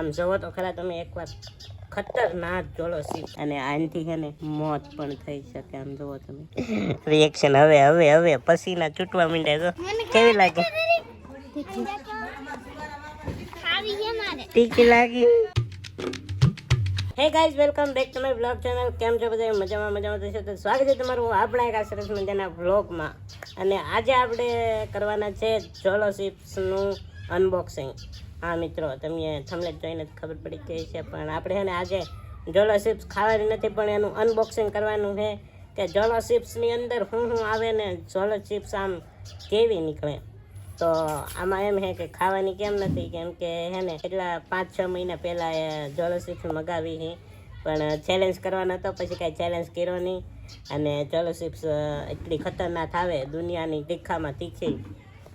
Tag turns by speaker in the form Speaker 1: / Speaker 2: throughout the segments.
Speaker 1: આમ જોવો તો ખરા તમે એકવાર ખતરનાક જોલો ચિપ્સ અને આનથી છે ને મોત પણ થઈ શકે આમ જોવો તમે રિએક્શન હવે હવે હવે પસીના છૂટવા માંડ્યા તો કેવી લાગે તીખી લાગી hey guys welcome back to my blog channel કેમ છો બધા મજામાં થશે તો સ્વાગત છે તમારું આપણા એક આ સરસ મજાના બ્લોગમાં અને આજે આપણે કરવાના છે જોલો ચિપ્સનું અનબોક્સિંગ હા મિત્રો તમે થંબનેલ જોઈને ખબર પડી ગઈ છે પણ આપણે છે ને આજે જોલો ચિપ્સ ખાવાની નથી પણ એનું અનબોક્સિંગ કરવાનું છે કે જોલો ચિપ્સની અંદર શું આવે ને જોલો ચિપ્સ આમ કેવી નીકળે તો આમાં એમ છે કે ખાવાની કેમ નથી કેમ કે હે ને એટલા 5-6 મહિના પહેલાં જોલો ચિપ્સ મગાવી છે પણ ચેલેન્જ કરવાનો હતો પછી કાંઈ ચેલેન્જ કર્યો નહીં અને જોલો ચિપ્સ એટલી ખતરનાક આવે દુનિયાની તીખામાં તીખી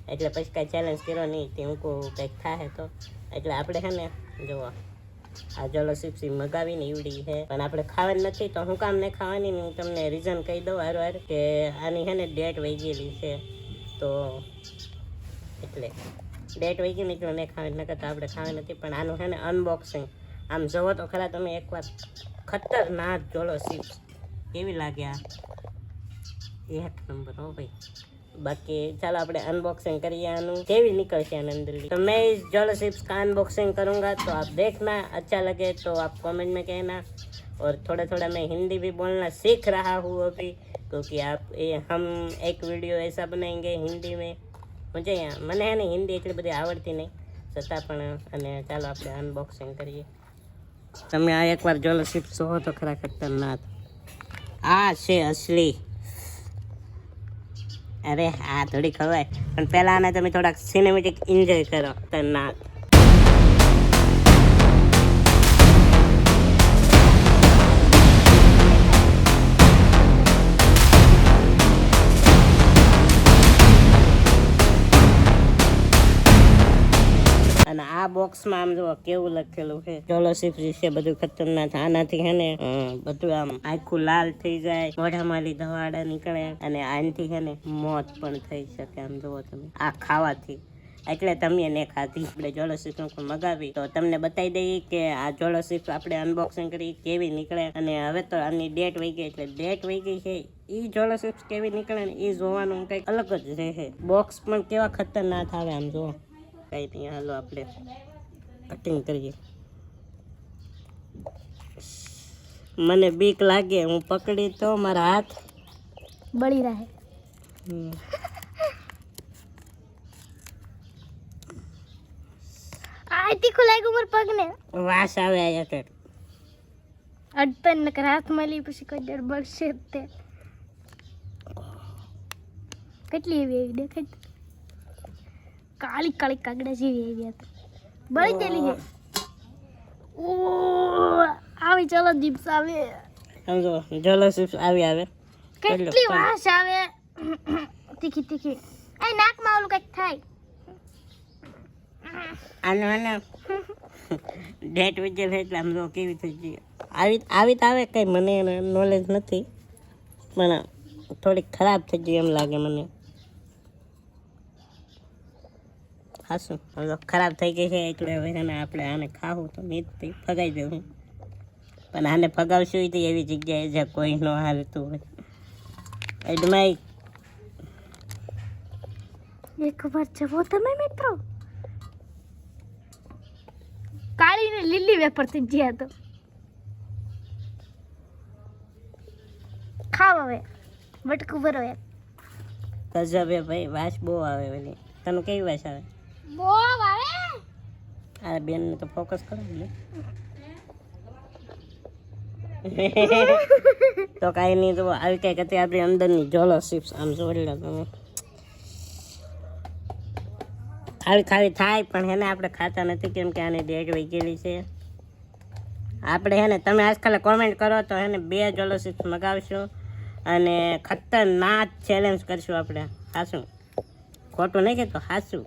Speaker 1: એટલે પછી કાંઈ ચેલેન્જ કર્યો નહીં તે હું કંઈક થાય તો એટલે આપણે છે ને જુઓ આ જોલો ચિપ્સ મગાવીને ઈવડી છે પણ આપણે ખાવાની નથી તો હું કામ નહીં ખાવાની હું તમને રીઝન કહી દઉં હારવાર કે આની છે ને ડેટ વહી ગયેલી છે તો એટલે ડેટ વહી ગઈ મિત્રો નહીં ખાવાની નકર તો આપણે ખાવાની નથી પણ આનું છે ને અનબોક્સિંગ આમ જોવો તો ખરા તમે એકવાર ખતરનાક જોલો ચિપ્સ કેવી લાગે આ એક નંબર હો ભાઈ बाकी चलो अपने अनबॉक्सिंग करिए आनू केवी निकल के अंदर तो मैं इस जोलो चिप्स का अनबॉक्सिंग करूंगा तो आप देखना अच्छा लगे तो आप कमेंट में कहना और थोड़ा थोड़ा मैं हिंदी भी बोलना सीख रहा हूँ अभी क्योंकि आप हम एक वीडियो ऐसा बनाएंगे हिंदी में मुझे यहाँ मैंने है नहीं हिंदी એટલી બધી આવડતી નહીં છતાં પણ અને ચાલો આપણે અનબોક્સિંગ કરીએ તમે આ એકવાર જોલો ચિપ્સ જોવો તો ખરા ખતરનાક આ છે અસલી अरे हाँ थोड़ी खबर पर पहला आना तो मैं थोड़ा सिनेमेटिक एंजॉय करो खतरनाक અને આ બોક્સમાં આમ જો કેવું લખેલું છે જોલો ચિપ્સ વિશે બધું ખતરનાક આનાથી છે ને બધું આમ આખું લાલ થઈ જાય મોઢામાંથી ધવાડા નીકળે અને આનાથી છે ને મોત પણ થઈ શકે આમ જુઓ તમે આ ખાવાથી એટલે તમે ને ખાધી આપણે જોલો ચિપ્સ મગાવી તો તમને બતાવી દઈએ કે આ જોલો ચિપ્સ આપણે અનબોક્સિંગ કરી કેવી નીકળે અને હવે તો આની ડેટ વહી ગઈ એટલે ડેટ વહી ગઈ છે એ જોલો ચિપ્સ કેવી નીકળે ને એ જોવાનું કંઈક અલગ જ રહે બોક્સ પણ કેવા ખતરનાક આવે આમ જુઓ કઈ નહીં હાલો આપણે કટિંગ કરીએ મને બીક લાગે હું પકડી તો મારા હાથ
Speaker 2: બળી રહે આ તીખું લાગ્યું મારા પગને
Speaker 1: વાસ આવે આયા કર
Speaker 2: અડપન નકર હાથમાં લઈ પછી કોઈ દર બળશે તે કેટલી એવી એવી દેખાય કાળી કાળી કાગડા જેવી એવી હતી બળી ગયેલી છે ઓ આવી ચલો ચિપ્સ આવે
Speaker 1: સમજો જોલો ચિપ્સ આવી આવે
Speaker 2: કેટલી વાસ આવે તીખી તીખી આ નાકમાં ઓલું કંઈક થાય
Speaker 1: આને ડેટ વિજેલ એટલે આમ જો કેવી થઈ ગઈ આવી તો આવે કંઈ મને નોલેજ નથી પણ થોડીક ખરાબ થઈ ગઈ એમ લાગે મને હાશું ખરાબ થઈ ગઈ છે એટલે હવે આપણે આને ખાવું તો નહીં ફગાઈ દેવું પણ આને ફગાવશું તો એવી જગ્યાએ જ્યાં કોઈ ન હાલતું હોય એડમાઈ
Speaker 2: એક વાર જવો તમે મિત્રો કાળી ને લીલી વેપર થઈ ગયા તો ખાવ હવે વટકું ભરો એક
Speaker 1: ગજબ હે ભાઈ વાસ બહુ આવે પેલી તને કેવી વાસ આવે
Speaker 2: બહુ આવે
Speaker 1: આ બેનને તો ફોકસ કરો ને તો કાંઈ નહીં તો આવી કંઈક હતી આપણી અંદરની જોલો ચિપ્સ આમ જોડી લો તમે ખાવી થાય પણ હેને આપણે ખાતા નથી કેમ કે આની ડેટ વહી ગયેલી છે આપણે હે ને તમે આજકાલ કોમેન્ટ કરો તો હે ને 2 જોલો ચિપ્સ મગાવશો અને ખતરનાક ચેલેન્જ કરશું આપણે હાશું ખોટું નહીં કહેતો હાશું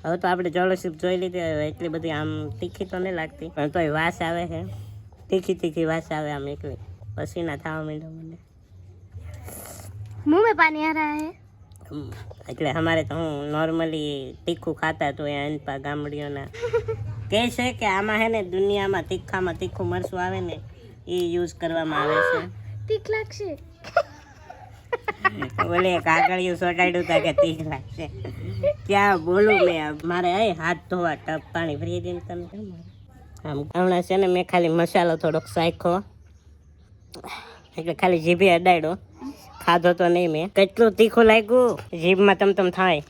Speaker 1: હવે તો આપણે જોલો ચિપ્સ જોઈ લીધી એટલી બધી આમ તીખી તો નહીં લાગતી પણ તોય વાસ આવે છે તીખી વાસ આવે આમ એકલી પસીના થવા માંડ્યો મને
Speaker 2: मुंह में पानी आ रहा है
Speaker 1: એટલે અમારે તો હું નોર્મલી તીખું ખાતા તો એ અનપા ગામડીઓના કહે છે કે આમાં હે ને દુનિયામાં તીખામાં તીખું મરચું આવે ને એ યુઝ કરવામાં આવે છે.
Speaker 2: તીખ લાગશે.
Speaker 1: ઓલે કાગળિયું સોટાડ્યું તા કે તીખ લાગશે. ક્યાં બોલું મેં મારે હાથ ધોવા ટપ પાણી ભરી દઈને તમે કેમ મારો? આમ હમણાં છે ને મેં ખાલી મસાલો થોડોક શાખ્યો એટલે ખાલી જીભે અડાડ્યો, ખાધો તો નહીં મેં. કેટલું તીખું લાગ્યું જીભમાં તમ થાય.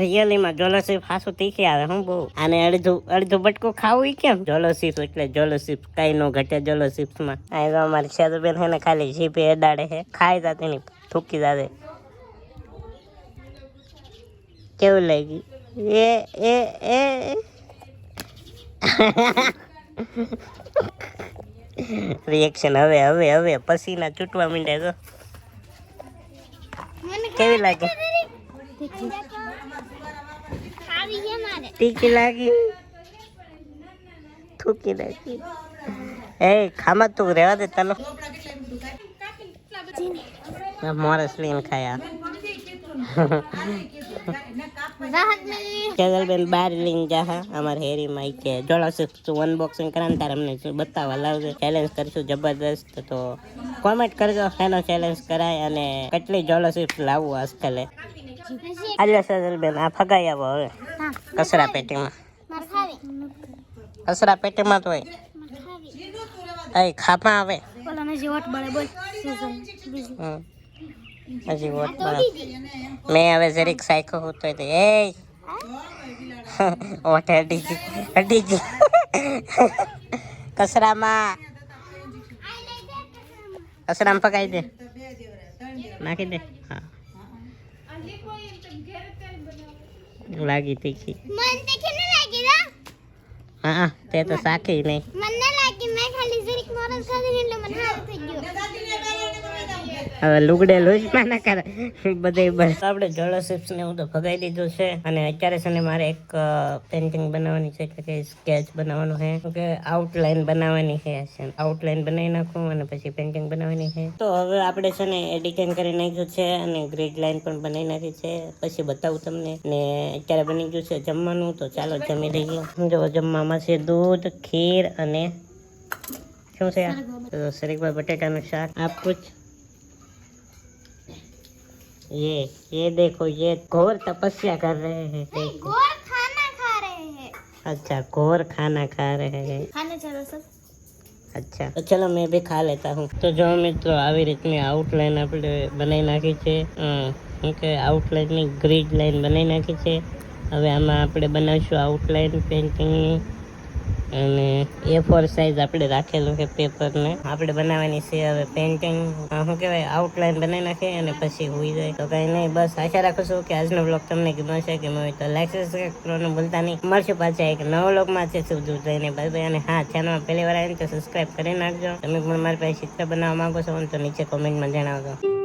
Speaker 1: રિયલીમાં જોલોસીપ હાસું તીખી આવે હું બહુ. આને અડધું બટકું ખાવું ઈ કેમ? જોલોસીપ એટલે જોલોસીપ, કઈ નો ઘટે જોલોસીપ્સમાં. આ તો અમારી શેરુબેન છે ને ખાલી જીભે અડાડે છે, ખાઈ જાતે નહીં થૂકી જાતે. કેવું લાગી? એ રિએક્શન હવે પસીના છૂટવા માંડ્યા. તો કેવી લાગે? તીખી લાગી? થૂકી લાગી? એ ખામાં તું રહેવા દે તને. મોરસ લઈને ખાયા. કેજલબેન બાર લઈને જા અમારે હેરીમાં કે જોડાશે તું અનબોક્સિંગ કરાને તારે અમને બતાવવા લાવજે. ચેલેન્જ કરશું જબરદસ્ત. તો કોમેન્ટ કરજો એનો ચેલેન્જ કરાય અને કેટલી જોલોસીપ લાવવું આજકાલે. આજે સજલબેન આ ફગાઈ આવો હવે કચરા પેટીમાં. કચરા પેટીમાં તો હોય ખાપા આવે. હજી વોટ બળે. મેં હવે જરીક સાયકો હોતો એ ઓઠે અડી ગઈ કચરામાં પકાઈ દે, નાખી દે. હા લાગી તીખી. હા તે તો સાખી નહીં. હવે લુગડે લોજ માં ના કરે બધે. આપણે જોલોસીપ્સ ને હું તો ભગાઈ દીધું છે અને અત્યારે છે ને મારે એક પેઇન્ટિંગ બનાવવાની છે, એટલે કે સ્કેચ બનાવવાનું છે કે આઉટલાઈન બનાવવાની છે. આઉટલાઈન બનાવી નાખું અને પછી પેઇન્ટિંગ બનાવવાની છે. તો હવે આપણે છે ને એડિટિંગ કરી નાખ્યું છે અને ગ્રીડ લાઈન પણ બનાવી નાખી છે. પછી બતાવું તમને. ને અત્યારે બની ગયું છે જમવાનું, તો ચાલો જમી લઈએ. જો જમવામાં છે દૂધ, ખીર અને શું છે શરીકભાઈ બટેટાનું શાક. આપ કુછ ये देखो ये घोर तपस्या कर रहे हैं.
Speaker 2: घोर खाना खा रहे हैं.
Speaker 1: अच्छा घोर खाना खा रहे हैं.
Speaker 2: खाने चलो सब.
Speaker 1: अच्छा तो चलो मैं भी खा लेता हूँ. तो જો મિત્રો આવી રીતની આઉટલાઈન આપણે બનાવી નાખી છે. શું કે આઉટલાઈનની ગ્રીડ લાઈન બનાવી નાખી છે. હવે આમાં આપણે બનાવીશું આઉટલાઈન પેઇન્ટિંગની અને A4 સાઇઝ આપણે રાખેલું છે પેપરને. આપણે બનાવવાની છે હવે પેઇન્ટિંગ. શું કહેવાય આઉટલાઈન બનાવી નાખીએ અને પછી હોઈ જાય. તો કંઈ નહીં, બસ આશા રાખું છું કે આજનો બ્લોગ તમને ગમ્યો છે. કે મેં તો લાઈક સબસ્ક્રાઈબ કરવાનું ભૂલતા નહીં. મળશું પાછા એક નવો બ્લોગમાં. છે સુધી જઈને બાય. અને હા, ચેનલમાં પહેલી વાર આવીને તો સબસ્ક્રાઈબ કરી નાખજો. તમે પણ મારી પાસે ચિત્ર બનાવવા માંગો છો તો નીચે કોમેન્ટમાં જણાવજો.